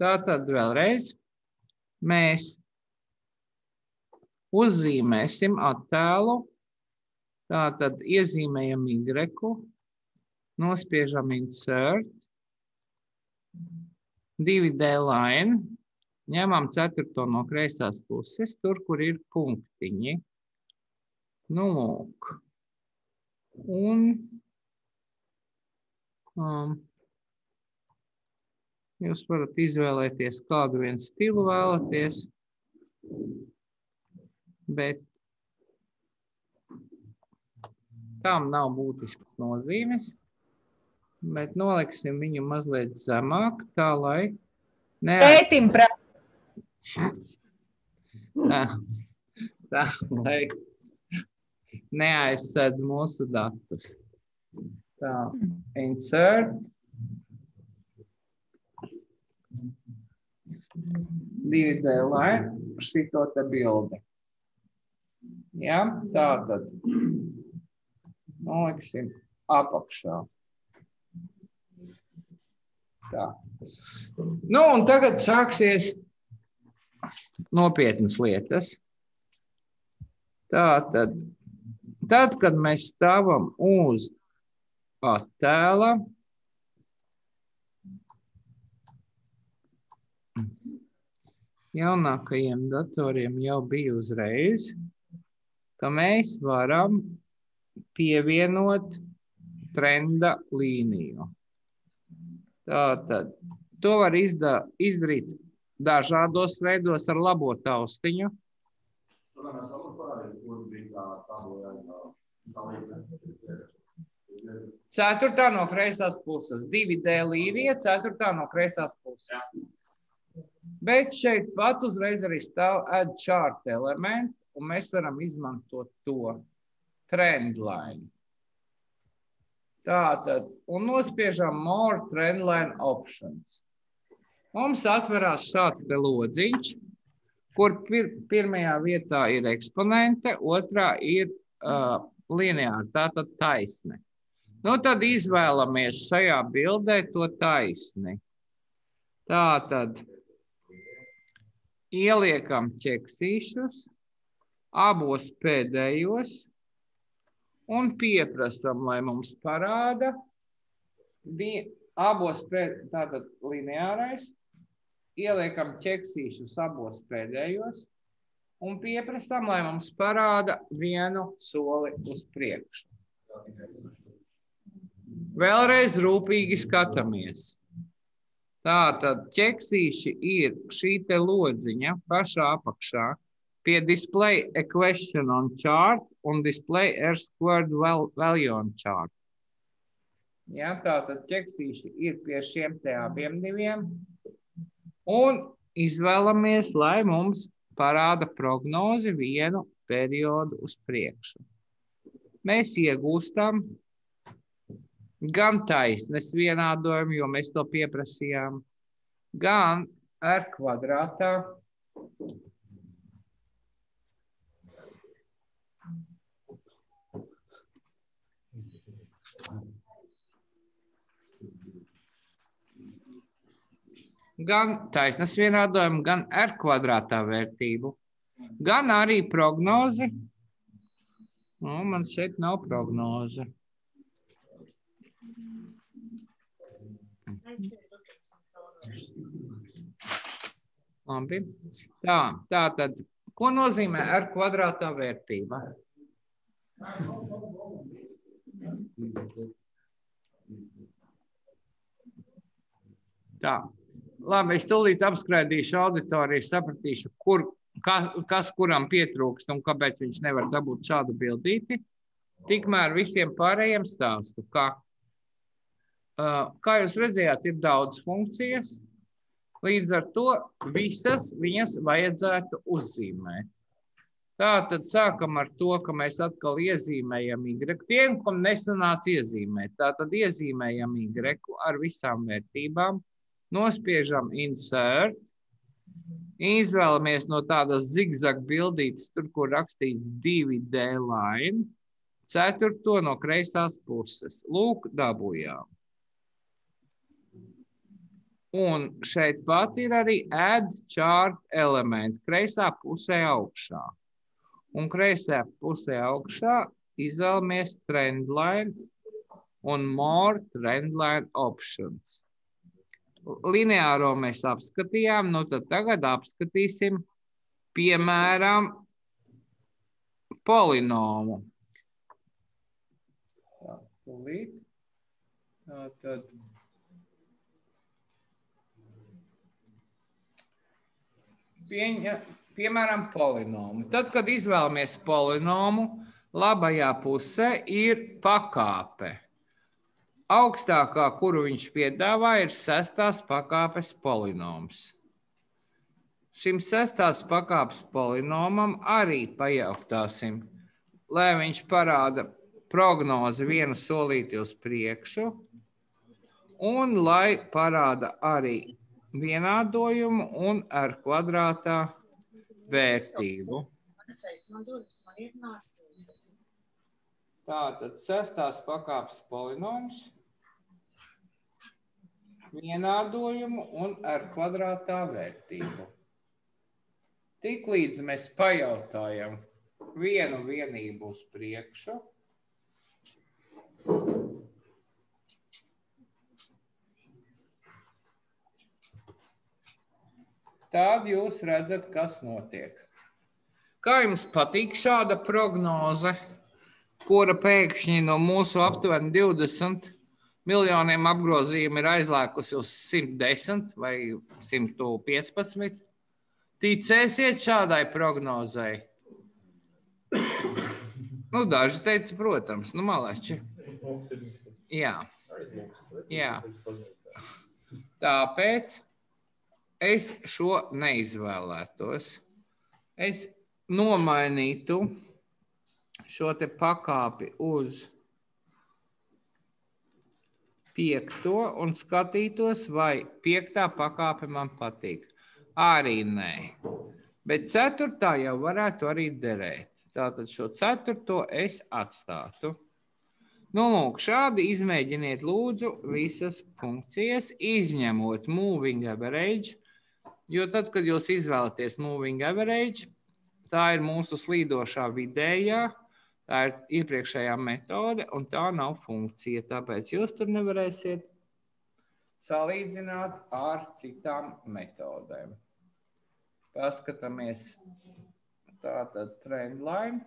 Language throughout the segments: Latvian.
Tātad vēlreiz mēs uzzīmēsim attēlu. Tātad iezīmējam Y, nospiežam insert, 2D line, ņemam 4. no kreisās puses, tur, kur ir punktiņi. Nu, lūk. Un jūs varat izvēlēties, kādu vienu stilu vēlaties, bet tam nav būtiskas nozīmes, bet noliksim viņu mazliet zemāk, tā lai tā lai neaizsēdz mūsu datus. Tā, insert, 2D line, šito te bildi. Ja, tā tad noliksim apakšā. Tā. Nu, un tagad sāksies nopietnas lietas. Tātad, tad, kad mēs stāvam uz attēla, jaunākajiem datoriem jau bija uzreiz, ka mēs varam pievienot trenda līniju. Tātad, to var izdarīt dažādos veidos ar labo taustiņu. Ceturtā no kreisās puses. 2D līnija, ceturtā no kreisās puses. Bet šeit pat uzreiz arī stāv add chart element, un mēs varam izmantot to trend line. Tātad, un nospiežam more trend line options. Mums atverās šāds te lodziņš, kur pirmajā vietā ir eksponente, otrā ir lineāra, tātad taisne. Nu, tad izvēlamies šajā bildē to taisni. Tātad, ieliekam ķeksīšus, abos pēdējos, un pieprasam, lai mums parāda abos tātad lineārais, ieliekam ķeksīšus abos pēdējos un pieprasam, lai mums parāda vienu soli uz priekšu. Vēlreiz rūpīgi skatāmies. Tātad ķeksīši ir šī te lodziņa pašā apakšā pie display a question on chart un display r squared value on chart. Ja, tātad ķeksīši ir pie šiem te abiem diviem. Un izvēlamies, lai mums parāda prognozi vienu periodu uz priekšu. Mēs iegūstam gan taisnes vienādojumu, jo mēs to pieprasījām, gan R kvadrātā. Gan taisnes vienādojumu, gan R kvadrātā vērtību, gan arī prognozi. Nu, man šeit nav prognoze. Labi. Tātad, ko nozīmē R kvadrātā vērtība? Tā. Labi, es tūlīt apskraidīšu auditoriju, sapratīšu, kas kuram pietrūkst un kāpēc viņš nevar dabūt šādu bildīti. Tikmēr visiem pārējiem stāstu, kā jūs redzējāt, ir daudz funkcijas, līdz ar to visas viņas vajadzētu uzzīmēt. Tātad sākam ar to, ka mēs atkal iezīmējam Y, tiem, kam nesanāca iezīmēt. Tātad iezīmējam Y ar visām vērtībām. Nospiežam insert, izvēlamies no tādas zigzag bildītes, tur, kur rakstīts 2D line, 4. no kreisās puses. Lūk, dabūjām. Un šeit pat ir arī add chart elementi kreisā pusē augšā. Un kreisā pusē augšā izvēlamies trendline un more trendline options. Lineāro mēs apskatījām, nu tad tagad apskatīsim, piemēram, polinomu. Tā, tūlīt. Tad piemēram, polinomu. Tad, kad izvēlamies polinomu, labajā pusē ir pakāpe. Augstākā, kuru viņš piedāvā, ir 6. pakāpes polinoms. Šim 6. pakāpes polinomam arī pajauktāsim, lai viņš parāda prognozi vienu solīti uz priekšu un lai parāda arī vienādojumu un ar kvadrātā vērtību. Tātad 6. pakāpes polinoms, vienādojumu un ar kvadrātā vērtību. Tiklīdz mēs pajautājam vienu vienību uz priekšu, tad jūs redzat, kas notiek. Kā jums patīk šāda prognoze, kura pēkšņi no mūsu aptuveni 20 miljoniem apgrozījumu ir aizlēkusi uz 110 vai 115? Ticēsiet šādai prognozei? Nu, daži teica, protams, nu malači. Jā. Tāpēc es šo neizvēlētos. Es nomainītu šo te pakāpi uz 5. un skatītos, vai 5. pakāpe man patīk. Arī nē. Bet 4. jau varētu arī derēt. Tātad šo 4. es atstātu. Nu, lūk, šādi izmēģiniet lūdzu visas funkcijas, izņemot moving average, jo tad, kad jūs izvēlaties moving average, tā ir mūsu slīdošā vidējā, tā ir iepriekšējā metode, un tā nav funkcija, tāpēc jūs tur nevarēsiet salīdzināt ar citām metodēm. Paskatāmies tātad trendline,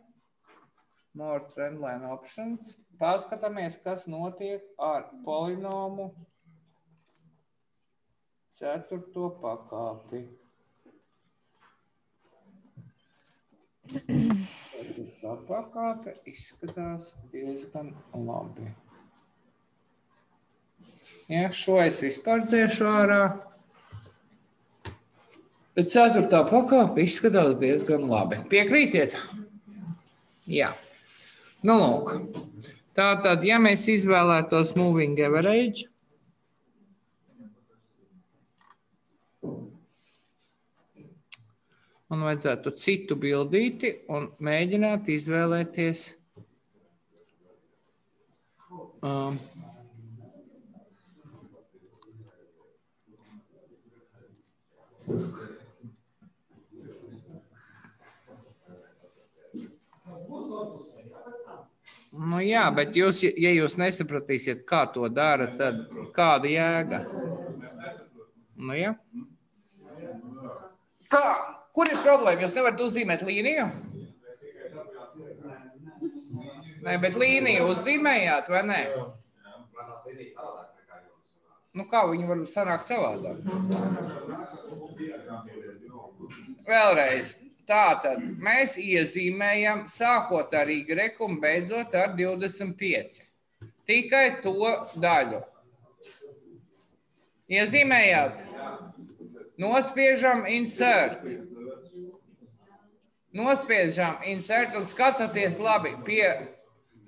more trendline options. Paskatāmies, kas notiek ar polinomu 4. pakāpi. 4. pakāpe izskatās diezgan labi. Ja, šo es vispār dzēšu ārā. Bet 4. pakāpe izskatās diezgan labi. Piekrītiet? Jā. Nu, lūk. Tātad, ja mēs izvēlētos moving average, man vajadzētu citu bildīti un mēģināt izvēlēties Nu jā, bet jūs, ja jūs nesapratīsiet, kā to dara, tad kāda jēga? Nu jā. Kā? Kur ir problēma? Jūs nevarat uzzīmēt līniju? Nē, bet līniju uzzīmējāt, vai ne? Nu kā viņi var sanākt savādāk? Vēlreiz. Tātad mēs iezīmējam sākot ar Y un beidzot ar 25. Tikai to daļu. Iezīmējāt? Nospiežam insert. Nospiežam insert un skatāties labi pie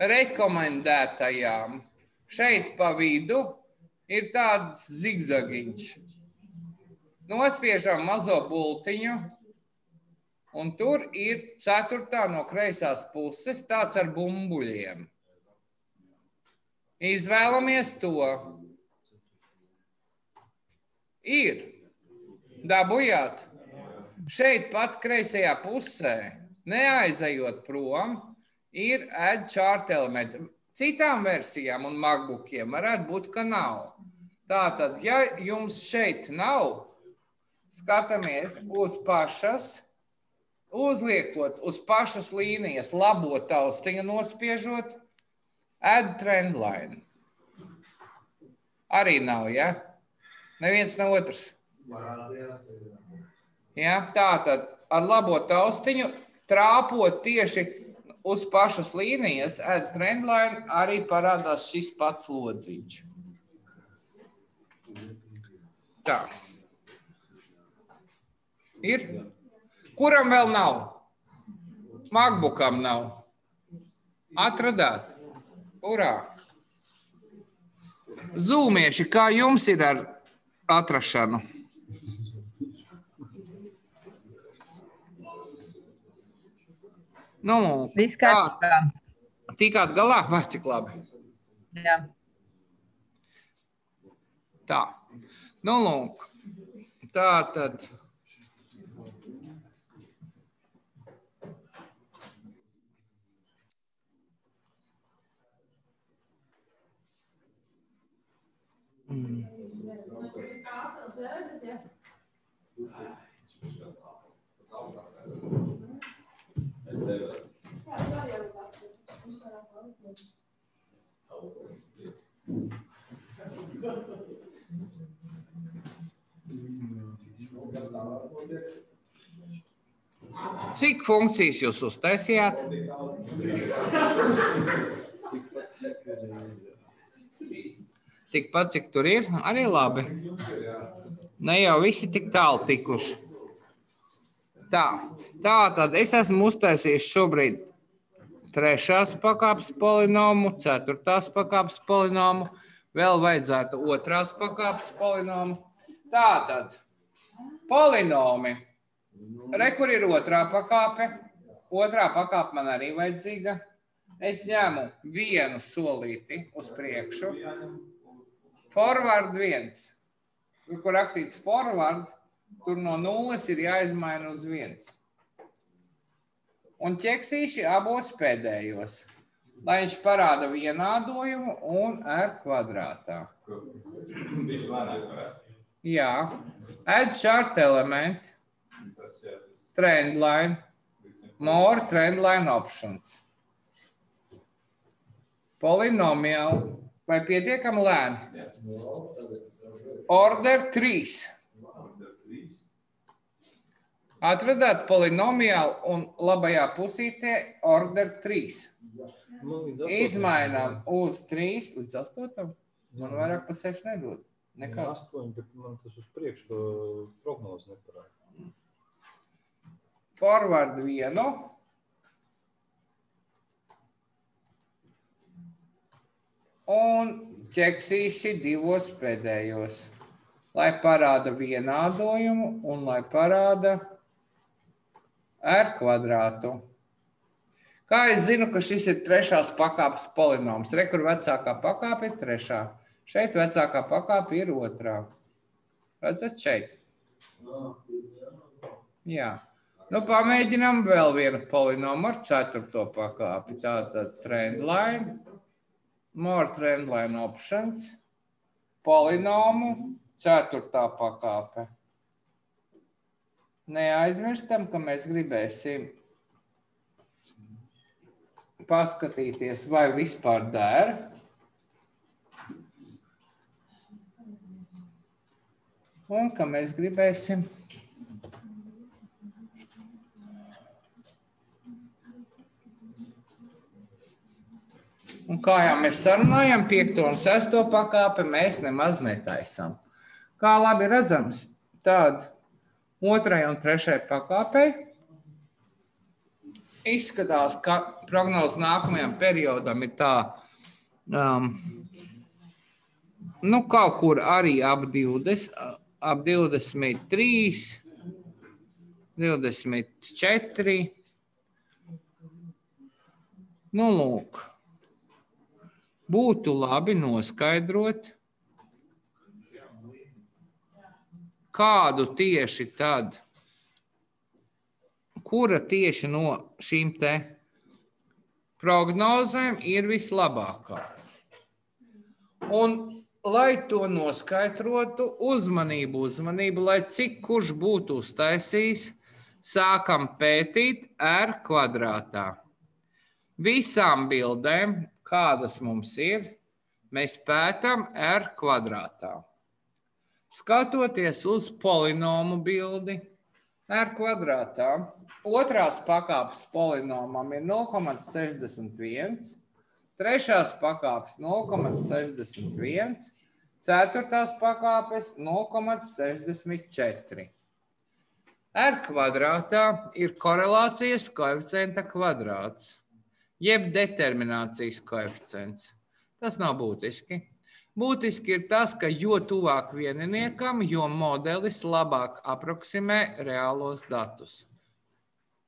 rekomendētajām. Šeit pa vidu ir tāds zigzagiņš. Nospiežam mazo bultiņu. Un tur ir 4. no kreisās puses, tāds ar bumbuļiem. Izvēlamies to. Ir. Dabujāt. Šeit pat kreisajā pusē, neaizejot prom, ir add chart elementi. Citām versijām un MacBookiem varētu būt, ka nav. Tātad, ja jums šeit nav, skatāmies uz pašas, uzliekot uz pašas līnijas labo taustiņu nospiežot, add trendline. Arī nav, ja? Neviens ne otrs. Ja? Tātad ar labo taustiņu trāpot tieši uz pašas līnijas, add trendline, arī parādās šis pats lodziņš. Tā. Ir? Kuram vēl nav? MacBookam nav. Atradāt? Urā! Zūmieši, kā jums ir ar atrašanu? Nu, Viss kārtībā. Tikāt galā? Vai cik labi? Jā. Tā. Nu, lūk. Tā tad. Cik funkcijas jūs uztaisījāt? Tikpat, cik tur ir, arī labi. Ne jau visi tik tālu tikuši. Tā tad es esmu uztaisījis šobrīd 3. pakāpes polinomu, 4. pakāpes polinomu, vēl vajadzētu 2. pakāpes polinomu. Tātad polinomi. Re, kur ir 2. pakāpe? 2. pakāpe man arī vajadzīga. Es ņemu vienu solīti uz priekšu. Forward 1. Tur, kur rakstīts forward, tur no 0 ir jāizmaina uz 1. Un ķeksīši abos pēdējos, lai viņš parāda vienādojumu un R kvadrātā. Jā. Add chart element, trendline, more trendline options. Polinomial. Vai pietiekami lēni? Order 3. Atradāt polinomiālu un labajā pusītē order 3. Izmainām uz 3 līdz 8. Man vairāk pa 6 nedod. Nekā 8, bet man tas uz priekšu prognozi neparāda. Forward 1. Un ķeksīši 2 pēdējos, lai parāda vienādojumu un lai parāda R kvadrātu. Kā es zinu, ka šis ir 3. pakāpes polinoms? Re, kur vecākā pakāpe ir 3. Šeit vecākā pakāpe ir 2. Redzat šeit? Jā. Nu, pamēģinām vēl vienu polinomu ar 4. pakāpi. Tātad trendline. More trendline options, polinomu, 4. pakāpe. Neaizmirstam, ka mēs gribēsim paskatīties, vai vispār der. Un ka mēs gribēsim un kā jau mēs sarunājam, 5. un 6. pakāpe mēs nemaz netaisām. Kā labi redzams, tad 2. un 3. pakāpei izskatās, ka prognoze nākamajam periodam ir tā, nu kaut kur arī ap 20, ap 23, 24. Nu, lūk. Būtu labi noskaidrot, kādu tieši tad, kura tieši no šīm te prognozēm ir vislabākā. Un, lai to noskaidrotu, uzmanību, lai cik kurš būtu uztaisījis, sākam pētīt R kvadrātā. Visām bildēm, kādas mums ir, mēs pētam R kvadrātā. Skatoties uz polinomu bildi, R kvadrātā, otrās pakāpes polinomam ir 0,61, trešās pakāpes 0,61, ceturtās pakāpes 0,64. R kvadrātā ir korelācijas koeficienta kvadrāts, jeb determinācijas koeficients. Tas nav būtiski. Būtiski ir tas, ka jo tuvāk vieniniekam, jo modelis labāk aproksimē reālos datus.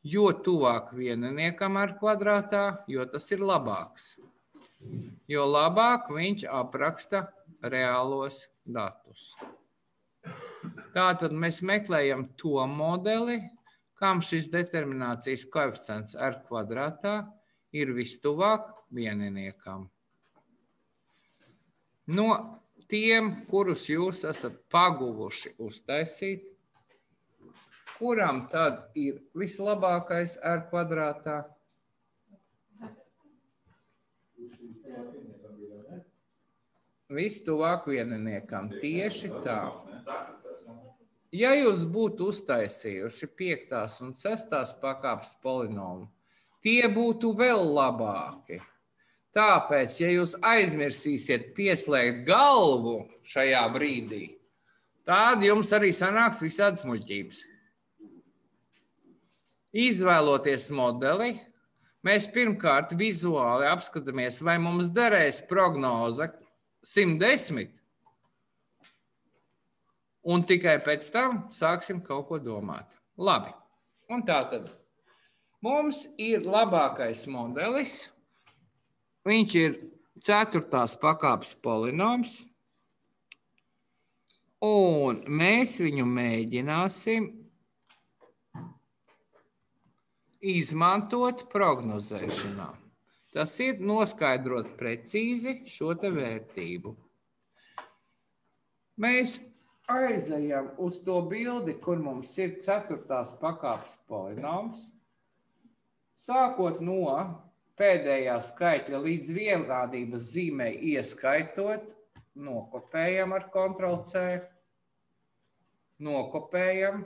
Jo tuvāk vieniniekam R kvadrātā, jo tas ir labāks. Jo labāk viņš apraksta reālos datus. Tātad mēs meklējam to modeli, kam šis determinācijas koeficients R kvadrātā ir vistuvāk vieniniekam. No tiem, kurus jūs esat paguvuši uztaisīt, kuram tad ir vislabākais R kvadrātā? Vistuvāk vieniniekam. Tieši tā. Ja jūs būtu uztaisījuši 5. un 6. pakāpes polinomu, tie būtu vēl labāki. Tāpēc, ja jūs aizmirsīsiet pieslēgt galvu šajā brīdī, tad jums arī sanāks visādas muļķības. Izvēloties modeli, mēs pirmkārt vizuāli apskatāmies, vai mums derēs prognoze 110, un tikai pēc tam sāksim kaut ko domāt. Labi, un tātad mums ir labākais modelis. Viņš ir 4. pakāpes polinoms, un mēs viņu mēģināsim izmantot prognozēšanā. Tas ir noskaidrot precīzi šo te vērtību. Mēs aizejam uz to bildi, kur mums ir 4. pakāpes polinoms, sākot no pēdējā skaitļa līdz vienādības zīmei ieskaitot, nokopējam ar Ctrl+C, nokopējam.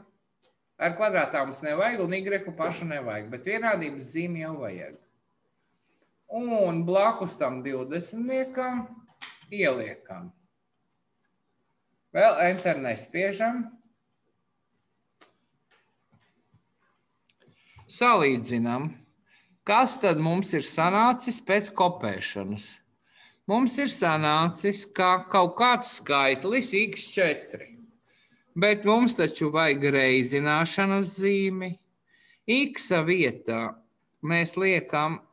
R kvadrātā mums nevajag un Y pašu nevajag, bet vienādības zīmi jau vajag. Un blakus tam 20-niekam ieliekam. Vēl Enter nespiežam. Salīdzinam. Kas tad mums ir sanācis pēc kopēšanas? Mums ir sanācis, ka kaut kāds skaitlis x4, bet mums taču vajag reizināšanas zīmi. X vietā mēs liekam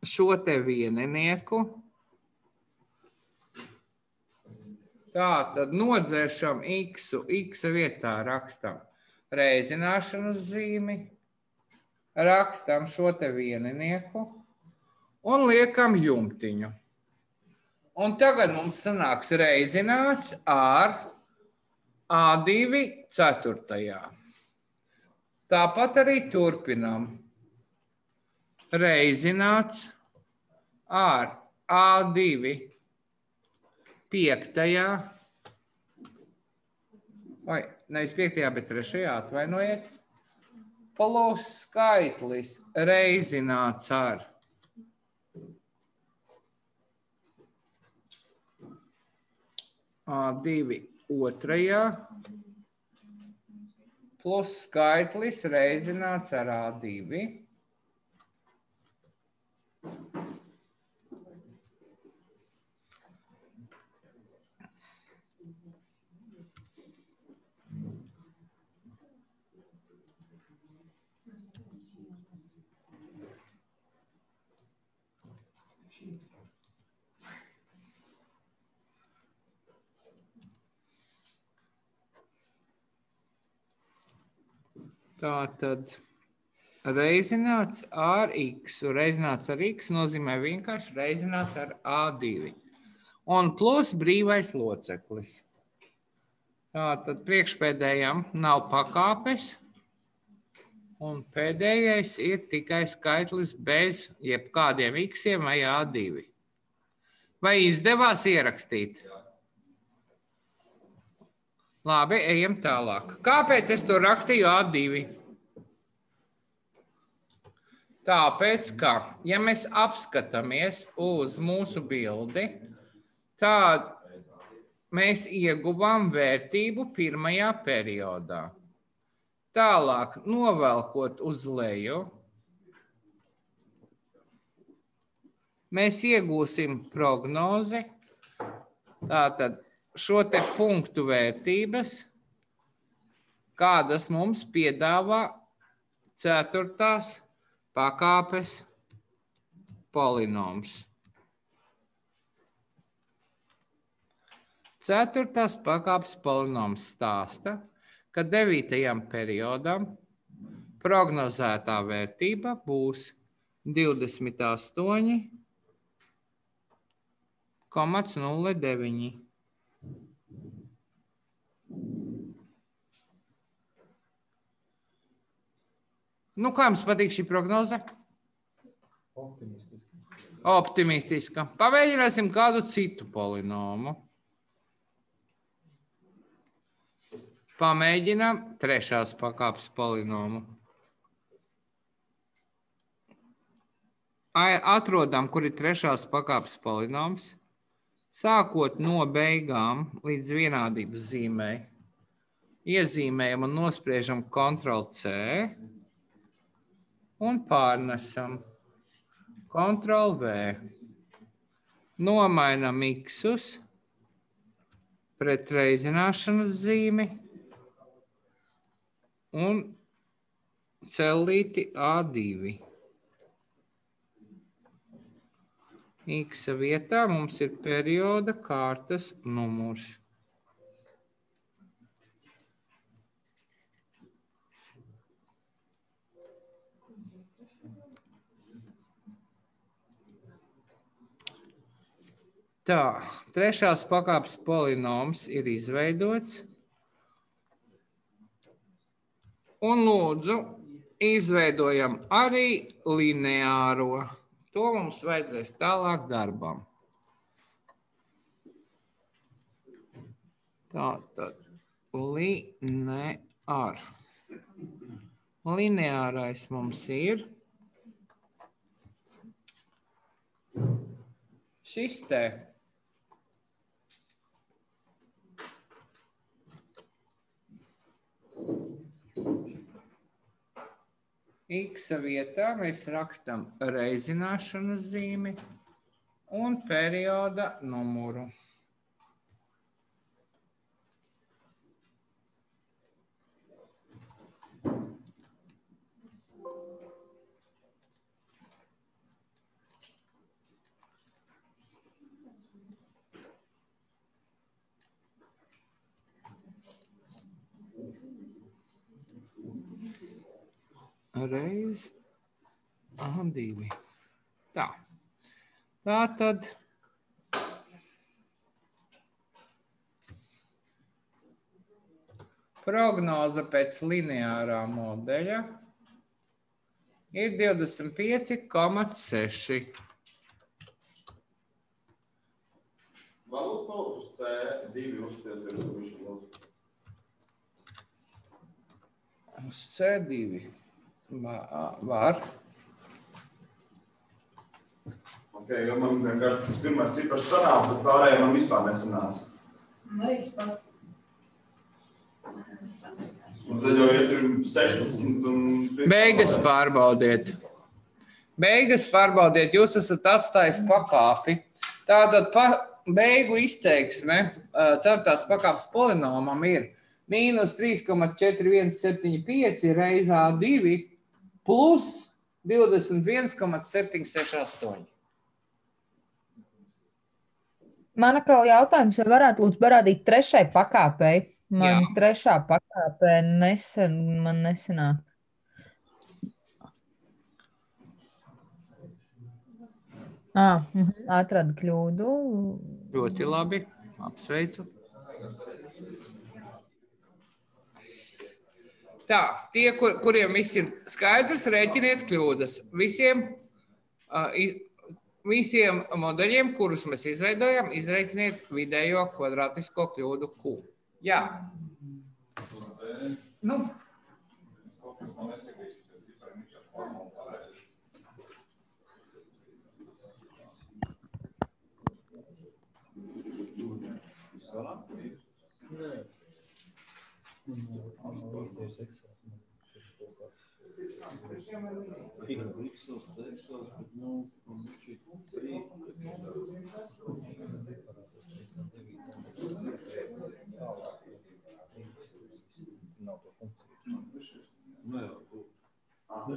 šo te vieninieku. Tā tad nodzēšam x vietā rakstam reizināšanas zīmi. Rakstam šo te vieninieku un liekam jumtiņu. Un tagad mums sanāks reizināts ar A2 ceturtajā. Tāpat arī turpinam. Reizināts ar A2 piektajā. Vai, nevis piektajā, bet trešajā, atvainojiet. Plus skaitlis reizināts ar A2 otrajā, plus skaitlis reizināts ar A2. Tātad reizināts ar x. Reizināts ar x nozīmē vienkārši reizināts ar A2. Un plus brīvais loceklis. Tātad priekšpēdējam nav pakāpes. Un pēdējais ir tikai skaitlis bez jebkādiem x-iem vai A2. Vai izdevās ierakstīt? Labi, ejam tālāk. Kāpēc es to rakstīju A2? Tāpēc, ka, ja mēs apskatāmies uz mūsu bildi, tad mēs ieguvām vērtību pirmajā periodā. Tālāk, novelkot uz leju, mēs iegūsim prognozi, tātad šo te punktu vērtības, kādas mums piedāvā 4. pakāpes polinoms. 4. pakāpes polinoms stāsta, ka 9. periodam prognozētā vērtība būs 28,09. Nu, kā jums patīk šī prognoze? Optimistiska. Pamēģināsim kādu citu polinomu. Pamēģinām 3. pakāpes polinomu. Atrodam, kur ir 3. pakāpes polinoms. Sākot no beigām līdz vienādības zīmei, iezīmējam un nospriežam Ctrl+C un pārnesam Ctrl+V. Nomainam x-us pret reizināšanas zīmi un cellīti A2. X vietā mums ir perioda kārtas numurs. Tā, 3. pakāpes polinoms ir izveidots. Un lūdzu, izveidojam arī lineāro. To mums vajadzēs tālāk darbam. Tātad lineār. Lineārais mums ir šis te. X vietā mēs rakstam reizināšanas zīmi un perioda numuru. Reiz A2. Tā. Tātad prognoze pēc lineārā modeļa ir 25,6. Varbūt kaut uz C2 uzspiest virs višu. Uz C2. Var. Ok, jo man vienkārši tas pirmais cipars sanāca, bet pārējā man vispār nesanāca. Arī es pats. Un tad jau ir 16 un... Beigas pārbaudiet. Beigas pārbaudiet, jūs esat atstājis pakāpi. Tātad beigu izteiksme 4. pakāpes polinomam ir mīnus 3,4175 reiz A2 plus 21,768. Man atkal jautājums, vai varētu lūdzu parādīt 3. pakāpei? Man 3. pakāpē man nesanāk. Atradu kļūdu. Ļoti labi. Apsveicu. Tā, tie, kuriem viss ir skaidrs, rēķiniet kļūdas. Visiem modeļiem, kurus mēs izveidojam, izrēķiniet vidējo kvadrātisko kļūdu Q. Jā. Nu.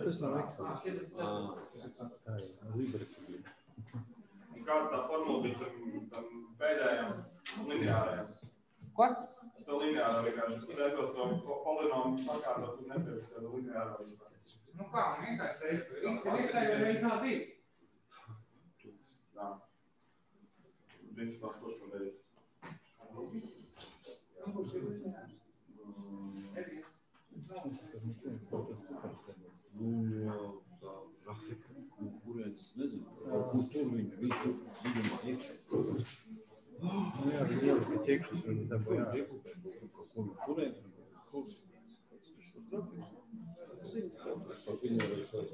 Tas nav Excel. Tā ir Libra. Kāda tā formula bija tam pēdējām lineārajām? Ko? Es to lineārā vienkārši centos to polinomu sakārtot un nepievis tādu lineārā vispār. Nu kā, vienkārši reiz x ir iekļauj reizā 2. Jā. Principā, kurš man reiz? Kurš ir lineārs? Kurienes, nezinu, kur tur viņi visu dziļumā iekšā. Jā, viņi ielika ķekšus, viņi dabū jā. Kurienes, kur? Tas trafiks. Viņu arī savas.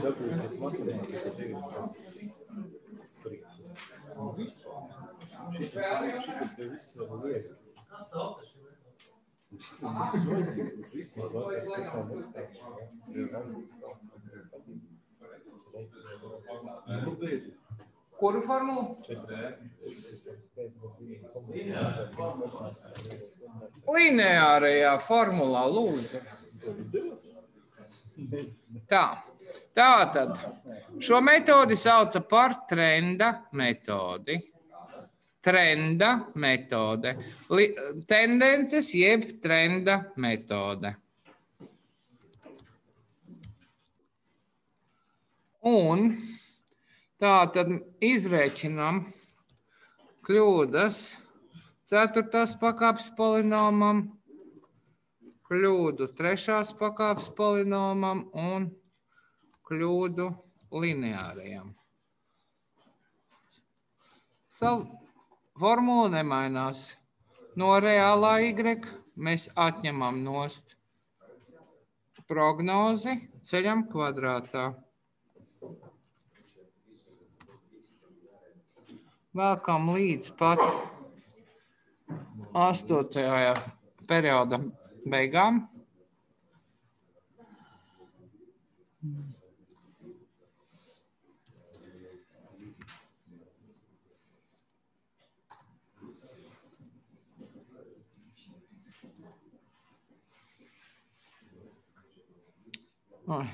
Dabūsiet matemātikas tagad. Šitas tev viss vēl liek. Kuru formulu? Lineārajā formulā, lūdzu. Tātad šo metodi sauca par trenda metodi. Trenda metode. Tendences jeb trenda metode. Un tātad izrēķinām kļūdas 4. pakāpes polinomam, kļūdu 3. pakāpes polinomam un kļūdu lineārajam. Formula nemainās. No reālā Y mēs atņemam nost prognozi, ceļam kvadrātā. Vēlkam līdz pat 8. perioda beigām. Oi.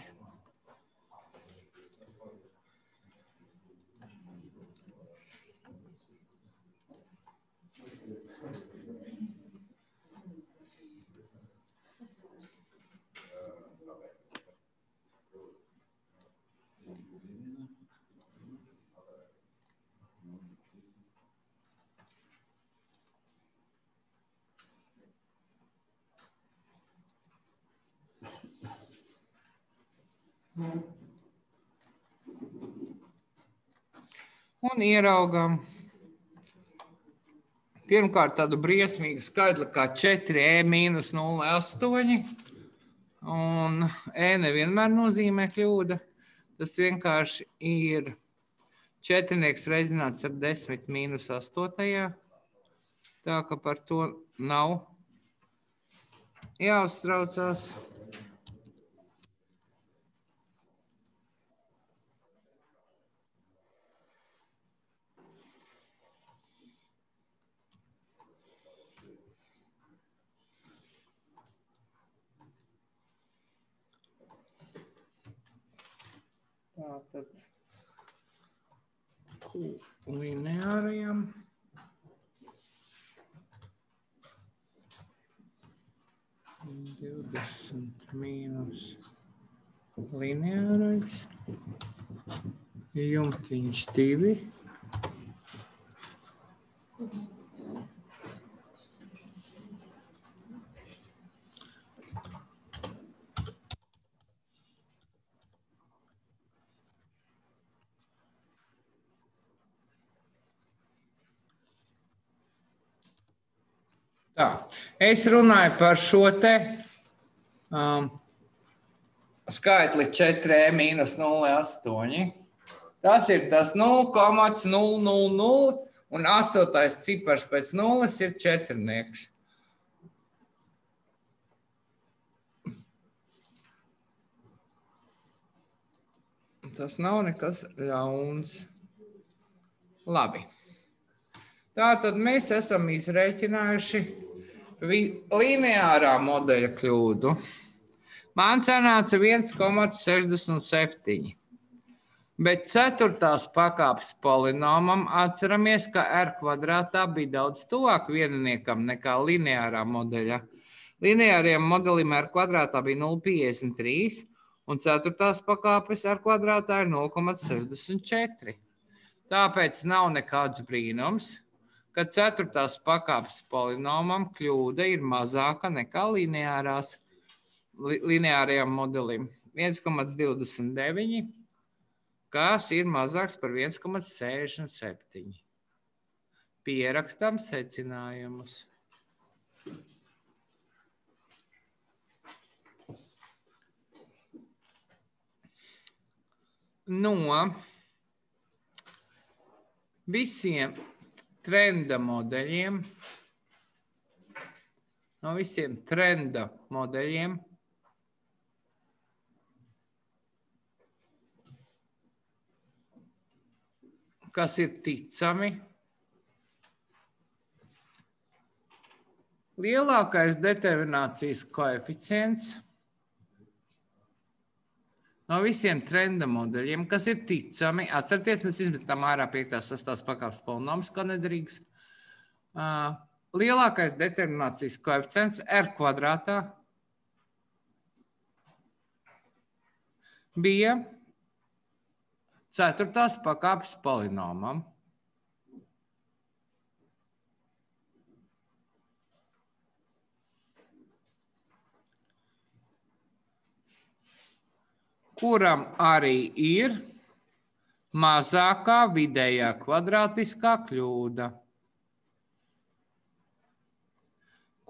Un ieraugam pirmkārt tādu briesmīgu skaitli kā 4e-0,8. Un e nevienmēr nozīmē kļūda. Tas vienkārši ir četrnieks reizināts ar 10⁻8. Tā ka par to nav jāuztraucās. Tātad lineārajam. 60 mīnus lineārais. Jumtiņš 2. Tā, es runāju par šo te skaitli 4e mīnus 0,8. Tas ir tas 0,000 un 8. cipars pēc 0 ir 4. Tas nav nekas ļauns. Labi. Tātad mēs esam izrēķinājuši lineārā modeļa kļūdu. Man sanāca 1,67. Bet 4. pakāpes polinomam atceramies, ka R kvadrātā bija daudz tuvāk vieniniekam nekā lineārā modeļa. Lineārajam modelim R kvadrātā bija 0,53 un 4. pakāpes R kvadrātā ir 0,64. Tāpēc nav nekāds brīnums, ka 4. pakāpes polinomam kļūda ir mazāka nekā lineārajam modelim 1,29, kas ir mazāks par 1,67. Pierakstam secinājumus. No visiem trenda modeļiem, kas ir ticami, lielākais determinācijas koeficients no visiem trenda modeļiem, kas ir ticami, atcerieties, mēs izmetām ārā 5. 6. pakāpes polinomus, kā nederīgs. Lielākais determinācijas koeficients R kvadrātā bija 4. pakāpes polinomam. Kuram arī ir mazākā vidējā kvadrātiskā kļūda.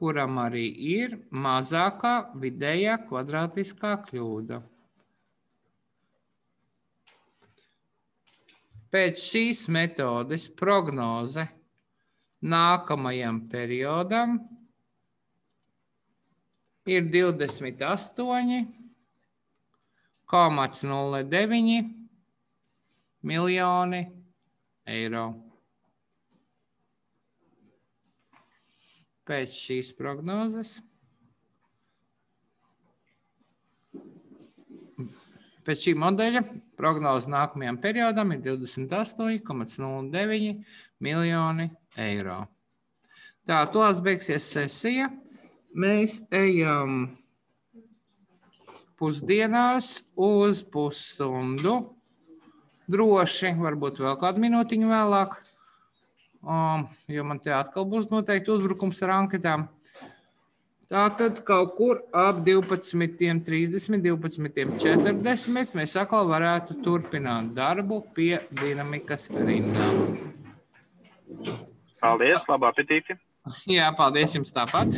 Kuram arī ir mazākā vidējā kvadrātiskā kļūda. Pēc šīs metodes prognoze nākamajam periodam ir 28,09 miljoni eiro. Pēc šīs prognozes, pēc šī modeļa prognoze nākamajam periodam ir 28,09 miljoni eiro. Tā, tos beigsies sesija. Mēs ejam pusdienās uz pusstundu. Droši, varbūt vēl kādu minūtiņu vēlāk, jo man te atkal būs noteikti uzbrukums ar anketām. Tātad kaut kur ap 12:30, 12:40 mēs atkal varētu turpināt darbu pie dinamikas rindām. Paldies, labu apetīti! Jā, paldies jums tāpat!